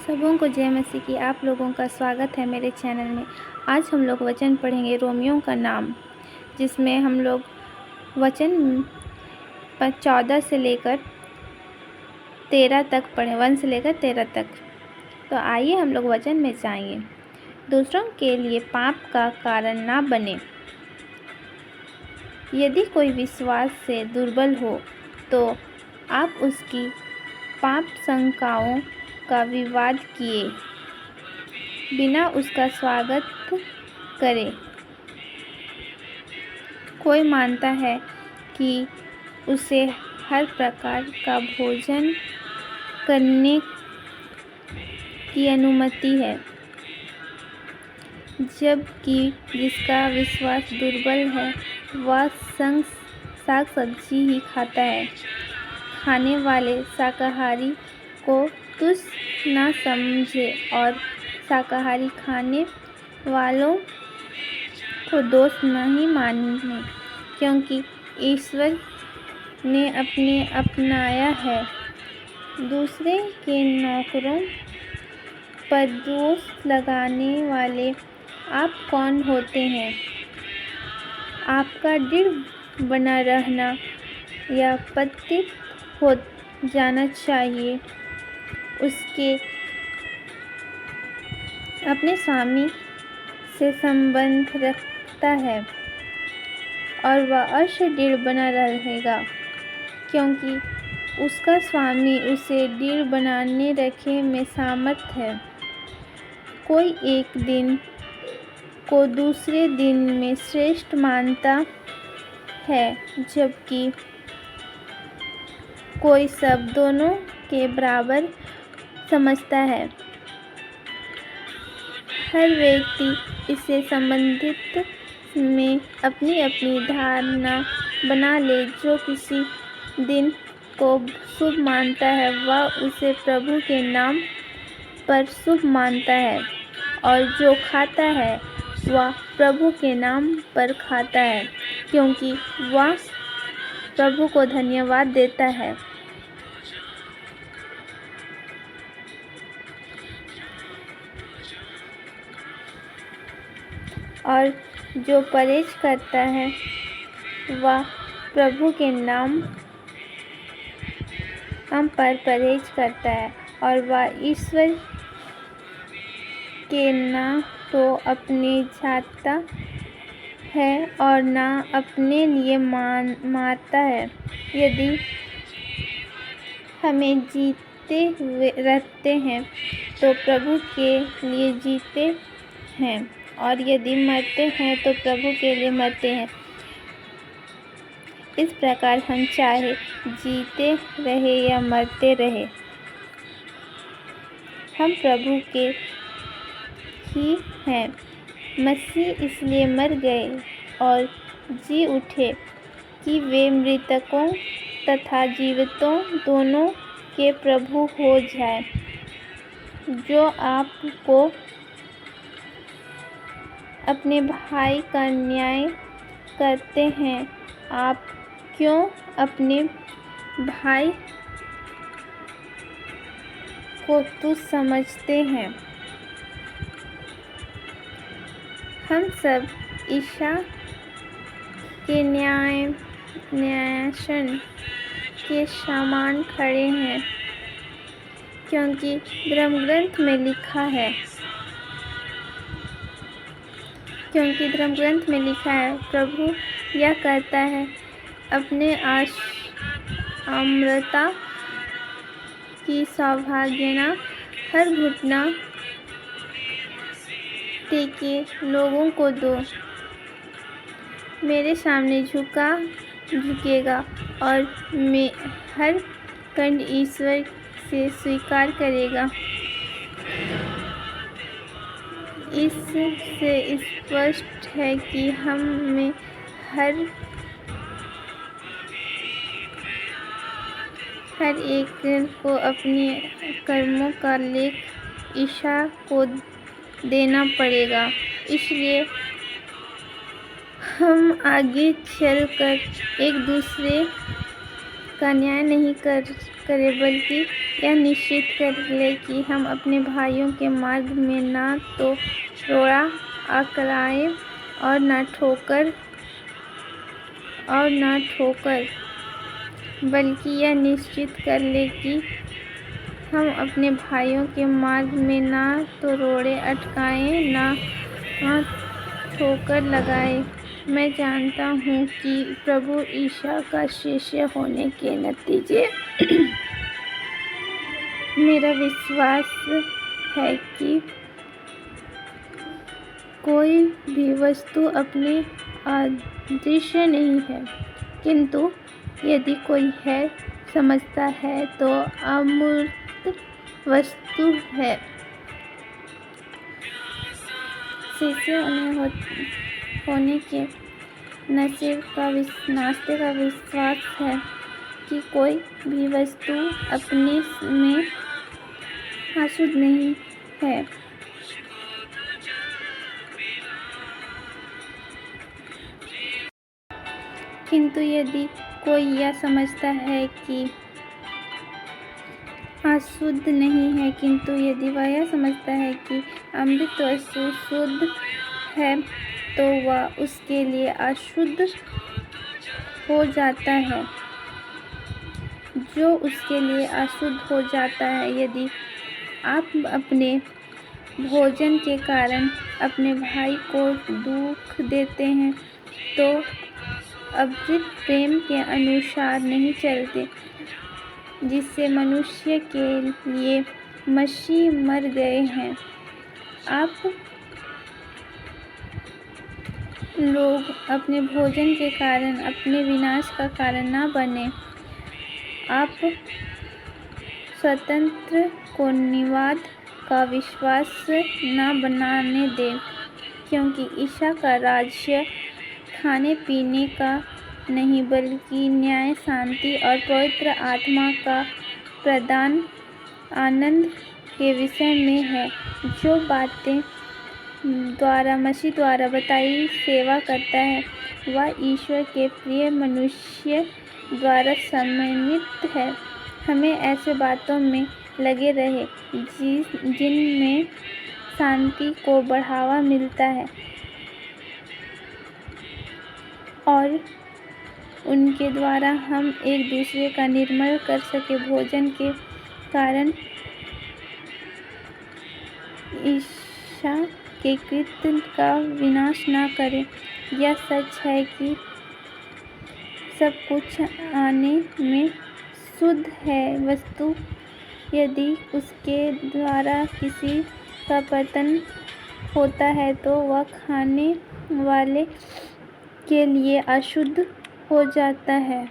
सबों को जय मसीह की। आप लोगों का स्वागत है मेरे चैनल में। आज हम लोग वचन पढ़ेंगे रोमियो का नाम, जिसमें हम लोग वचन 14 से लेकर 13 तक पढ़ें, 1 से लेकर 13 तक। तो आइए हम लोग वचन में जाएंगे। दूसरों के लिए पाप का कारण ना बने। यदि कोई विश्वास से दुर्बल हो तो आप उसकी पाप शंकाओं का विवाद किए बिना उसका स्वागत करें। कोई मानता है कि उसे हर प्रकार का भोजन करने की अनुमति है, जबकि जिसका विश्वास दुर्बल है वह साग सब्जी ही खाता है। खाने वाले शाकाहारी को तुच्छ न समझे और शाकाहारी खाने वालों को दोष नहीं माने, क्योंकि ईश्वर ने अपनाया है। दूसरे के नौकरों पर दोष लगाने वाले आप कौन होते हैं? आपका दृढ़ बना रहना या पतित हो जाना चाहिए। उसके अपने स्वामी से संबंध रखता है और वह अवश्य दृढ़ बना रहेगा, क्योंकि उसका स्वामी उसे दृढ़ बनाने रखने में समर्थ है। कोई एक दिन को दूसरे दिन में श्रेष्ठ मानता है, जबकि कोई सब दोनों के बराबर समझता है। हर व्यक्ति इससे संबंधित में अपनी अपनी धारणा बना ले। जो किसी दिन को शुभ मानता है वह उसे प्रभु के नाम पर शुभ मानता है, और जो खाता है वह प्रभु के नाम पर खाता है, क्योंकि वह प्रभु को धन्यवाद देता है। और जो परहेज करता है वह प्रभु के नाम पर परहेज करता है, और वह ईश्वर के ना तो अपने जाता है और ना अपने लिए मारता है। यदि हमें जीते हुए रहते हैं तो प्रभु के लिए जीते हैं, और यदि मरते हैं तो प्रभु के लिए मरते हैं। इस प्रकार हम चाहे जीते रहे या मरते रहे, हम प्रभु के ही हैं। मसीह इसलिए मर गए और जी उठे कि वे मृतकों तथा जीवितों दोनों के प्रभु हो जाए। जो आपको अपने भाई का न्याय करते हैं, आप क्यों अपने भाई को तुच्छ समझते हैं? हम सब ईशा के न्यायासन के समान खड़े हैं, क्योंकि धर्मग्रंथ में लिखा है, प्रभु यह कहता है, अपने अमरता की सौभाग्यना हर घुटना टेके लोगों को दो। मेरे सामने झुकेगा और हर कंठ ईश्वर से स्वीकार करेगा। इससे स्पष्ट है कि हम में हर एक को अपने कर्मों का लेख ईशा को देना पड़ेगा। इसलिए हम आगे चलकर एक दूसरे का न्याय नहीं करें, बल्कि यह निश्चित कर ले कि हम अपने भाइयों के मार्ग में ना तो रोड़ा अकड़ाएं और न ठोकर, बल्कि यह निश्चित कर ले कि हम अपने भाइयों के मार्ग में ना तो रोड़े अटकाएं न ठोकर लगाएं। मैं जानता हूँ कि प्रभु ईसा का शिष्य होने के नतीजे मेरा विश्वास है कि कोई भी वस्तु अपनी अदृश्य नहीं है, किंतु यदि कोई है समझता है तो अमूर्त वस्तु है। शिष्य होने के नाते का विश्वास है कि कोई भी वस्तु अपने में अशुद्ध नहीं है, किंतु यदि कोई यह समझता है कि अशुद्ध नहीं है, किंतु यदि वह यह समझता है कि अमृत वस्तु शुद्ध है, तो वह उसके लिए अशुद्ध हो जाता है। जो उसके लिए अशुद्ध हो जाता है। यदि आप अपने भोजन के कारण अपने भाई को दुख देते हैं, तो अमृत प्रेम के अनुसार नहीं चलते, जिससे मनुष्य के लिए मसीह मर गए हैं। आप लोग अपने भोजन के कारण अपने विनाश का कारण न बने। आप स्वतंत्र को निवाद का विश्वास न बनाने दें, क्योंकि ईसा का राज्य खाने पीने का नहीं, बल्कि न्याय, शांति और पवित्र आत्मा का प्रदान आनंद के विषय में है। जो बातें द्वारा मसीह द्वारा बताई सेवा करता है, वह ईश्वर के प्रिय मनुष्य द्वारा समन्वित है। हमें ऐसे बातों में लगे रहे जिनमें शांति को बढ़ावा मिलता है और उनके द्वारा हम एक दूसरे का निर्मल कर सके। भोजन के कारण ईसा के कृत्य का विनाश न करें। यह सच है कि सब कुछ आने में शुद्ध है, वस्तु यदि उसके द्वारा किसी का पतन होता है तो वह खाने वाले के लिए अशुद्ध हो जाता है।